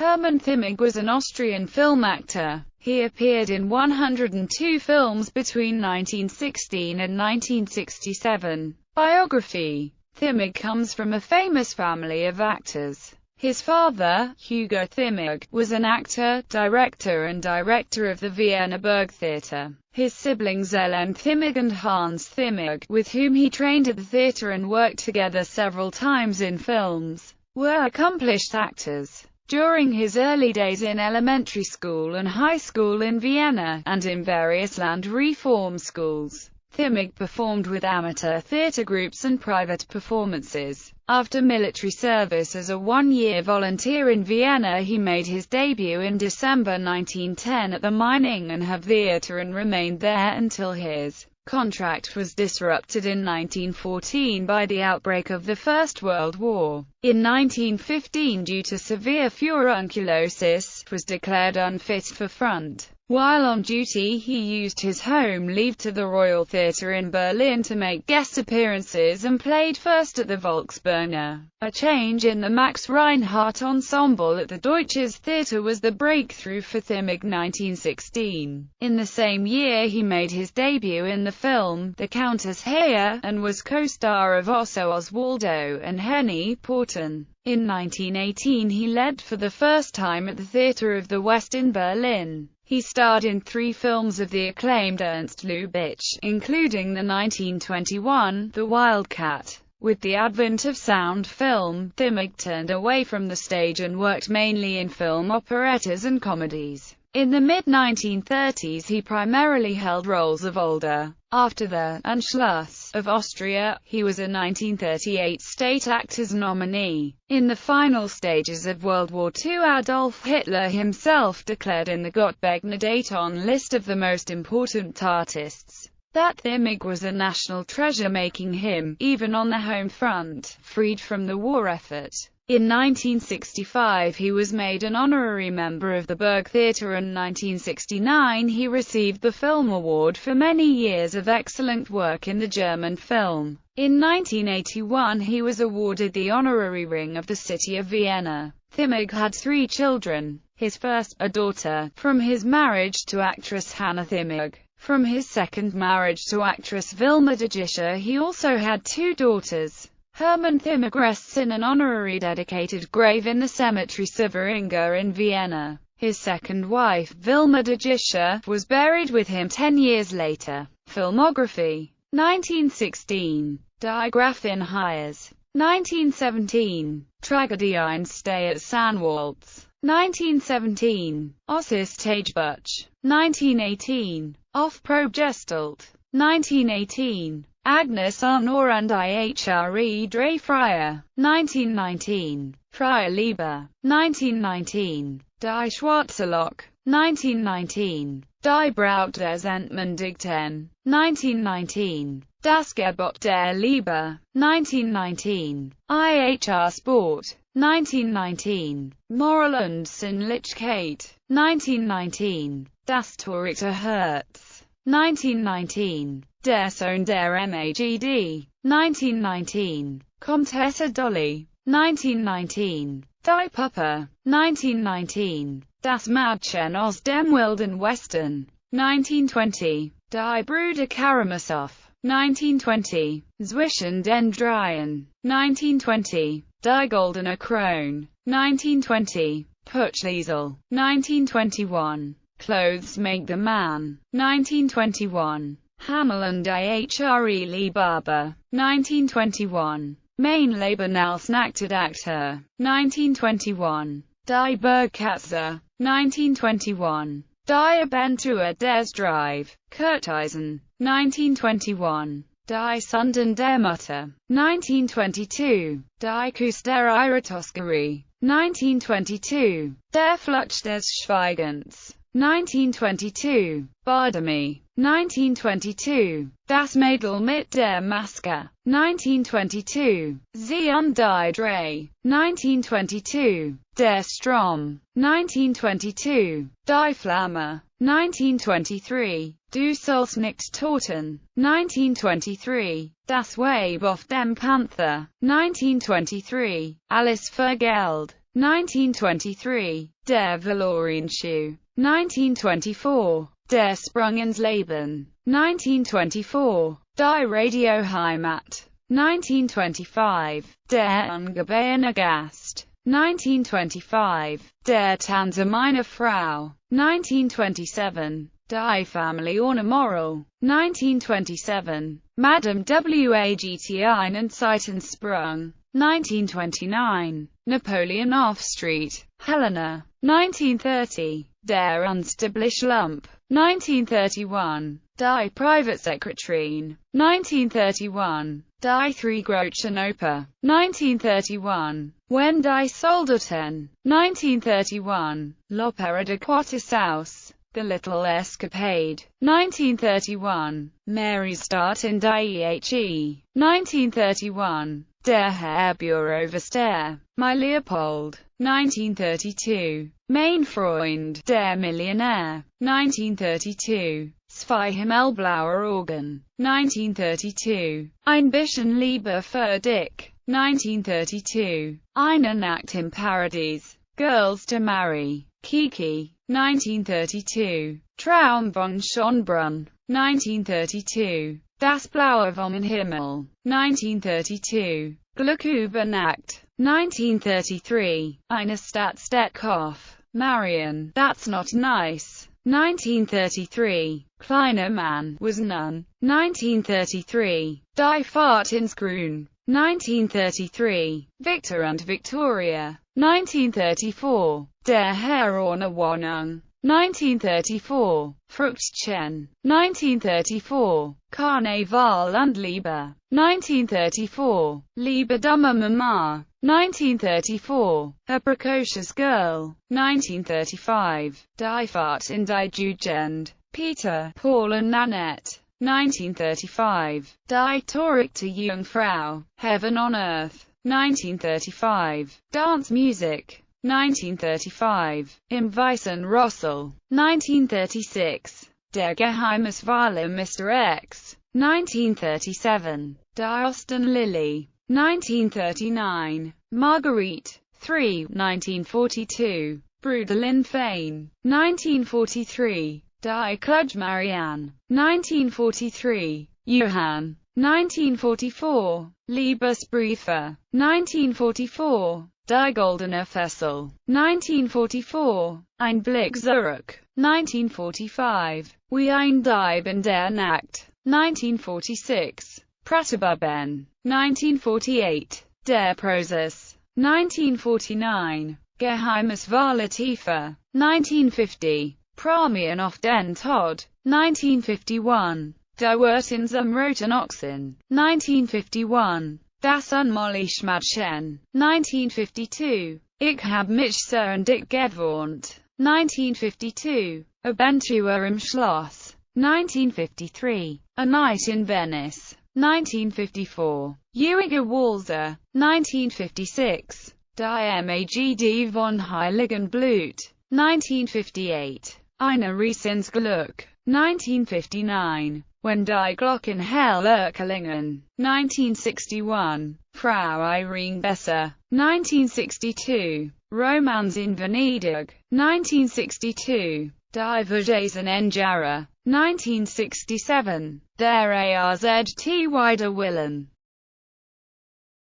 Hermann Thimig was an Austrian film actor. He appeared in 102 films between 1916 and 1967. Biography. Thimig comes from a famous family of actors. His father, Hugo Thimig, was an actor, director and director of the Vienna Burgtheater. His siblings Ellen Thimig and Hans Thimig, with whom he trained at the theater and worked together several times in films, were accomplished actors. During his early days in elementary school and high school in Vienna, and in various land reform schools, Thimig performed with amateur theatre groups and private performances. After military service as a one-year volunteer in Vienna, he made his debut in December 1910 at the Meiningen Theatre and remained there until his contract was disrupted in 1914 by the outbreak of the First World War. In 1915, due to severe furunculosis, was declared unfit for front. While on duty, he used his home leave to the Royal Theatre in Berlin to make guest appearances and played first at the Volksbühne. A change in the Max Reinhardt ensemble at the Deutsches Theater was the breakthrough for Thimig. 1916. In the same year he made his debut in the film The Countess He, and was co-star of Osso Oswaldo and Henny Porten. In 1918 he led for the first time at the Theatre of the West in Berlin. He starred in 3 films of the acclaimed Ernst Lubitsch, including the 1921 The Wildcat. With the advent of sound film, Thimig turned away from the stage and worked mainly in film operettas and comedies. In the mid-1930s he primarily held roles of Older. After the Anschluss of Austria, he was a 1938 state actors nominee. In the final stages of World War II, Adolf Hitler himself declared in the Gottbegnadeten list of the most important artists that Thimig was a national treasure, making him, even on the home front, freed from the war effort. In 1965 he was made an honorary member of the Burgtheater, and 1969 he received the Film Award for many years of excellent work in the German film. In 1981 he was awarded the honorary Ring of the City of Vienna. Thimig had 3 children. His first, a daughter, from his marriage to actress Hannah Thimig. From his second marriage to actress Vilma Digischer he also had 2 daughters. Hermann Thimig rests in an honorary dedicated grave in the cemetery Severinga in Vienna. His second wife, Vilma Digischer, was buried with him 10 years later. Filmography. 1916. Die Gräfin Hires. 1917. Tragödie Ein Stay at Sandwalz. 1917. Ossis Tagebutch. 1918. Off-Pro-Gestalt. 1918. Agnes Arnor and Ihre Drei Freier. 1919. Freie Liebe. 1919. Die Schwarze Lok. 1919. Die Braut des Entmündigten. 1919. Das Gebot der Liebe. 1919. IHR Sport. 1919. Moral und Sinnlichkeit. 1919. Das Torite Herz. 1919. Der Sohn der Magd. 1919. Comtesse Dolly. 1919. Die Puppe. 1919. Das Mädchen aus dem Wilden Westen. 1920. Die Brüder Karamazov. 1920. Zwischen den Dreien. 1920. Die Goldene Krone. 1920. Putzliesel. 1921. Clothes Make the Man. 1921. Hamel und Ihre Liebhaber. 1921. Mein Leben als Actor. 1921. Die Bergkatze. 1921. Die Abentur des Drive. Kurteisen. 1921. Die Sünden der Mutter. 1922. Die Kuss der Erotoskeri. 1922. Der Fluch des Schweigens. 1922. Bardami. 1922. Das Mädel mit der Maske. 1922. Sie und die Drei. 1922. Der Strom. 1922. Die Flamme. 1923. Du sollst nicht töten. 1923. Das Weib auf dem Panther. 1923. Alles für Geld. 1923, Der Verlorenschuh. 1924, Der Sprungensleben. 1924, Die Radioheimat. 1925, Der ungeborene Gast. 1925, Der Tanze meiner Frau. 1927, Die Family ohne Moral. 1927, Madame Wagt einen Zeitensprung. 1929, Napoleon off Street, Helena. 1930, Der Unsterbliche Lump. 1931, Die Privatsekretärin. 1931, Die Three Groschen Oper. 1931, When die Soldaten. 1931, L'Opera de Quatresaus. The Little Escapade. 1931, Mary's Start in Die He. 1931, Der Herr Büroversteher. My Leopold. 1932, Mein Freund, Der Millionär. 1932, Zwei Himmelblauer Augen. 1932, Ein bisschen Liebe für dich. 1932, Eine Nacht im Paradies. Girls to Marry. Kiki. 1932, Traum von Schönbrunn. 1932, Das Blaue vom Himmel. 1932, Glück über Nacht. 1933, Eine Stadt steht Kopf. Marion, That's Not Nice. 1933, Kleiner Mann, Was None. 1933, Die Fahrt ins Grün. 1933, Victor and Victoria. 1934, Der Herr ohne Wohnung. 1934, Fruchtchen. 1934, Karneval und Liebe. 1934, Liebe dumme Mama. 1934, A Precocious Girl. 1935, Die Fahrt in die Jugend. Peter, Paul and Nanette. 1935, Die Torikte Jungfrau. Heaven on Earth. 1935, Dance Music. 1935, Im Weißen Rössel. 1936, Der Geheimnisvolle Mr. X. 1937, Die Ostenlily. 1939, Marguerite. 3. 1942, Brudelin Fane. 1943, Die Kludge Marianne. 1943, Johann. 1944, Liebesbriefe. 1944, Die Goldene Fessel. 1944, Ein Blick zurück. 1945, Wie ein Dieb in der Nacht. 1946, Pratibaben. 1948, Der Prozess. 1949, Geheimnisvolle Tiefe. 1950, Pramen auf den Tod. 1951, Die Wirtin zum Roten Ochsen. 1951, Das unmögliche Mädchen. 1952, Ich hab mich so und dick gewohnt. 1952, Abentur im Schloss. 1953, A Night in Venice. 1954, Ewige Walser. 1956, Die Magd von Heiligenblut. 1958, Eine Reise ins Glück. 1959, When die Glocken hell erklingen. 1961, Frau Irene Besser. 1962, Romance in Venedig. 1962, Die Vergesen en Jara. 1967, Der Arzt der Willen.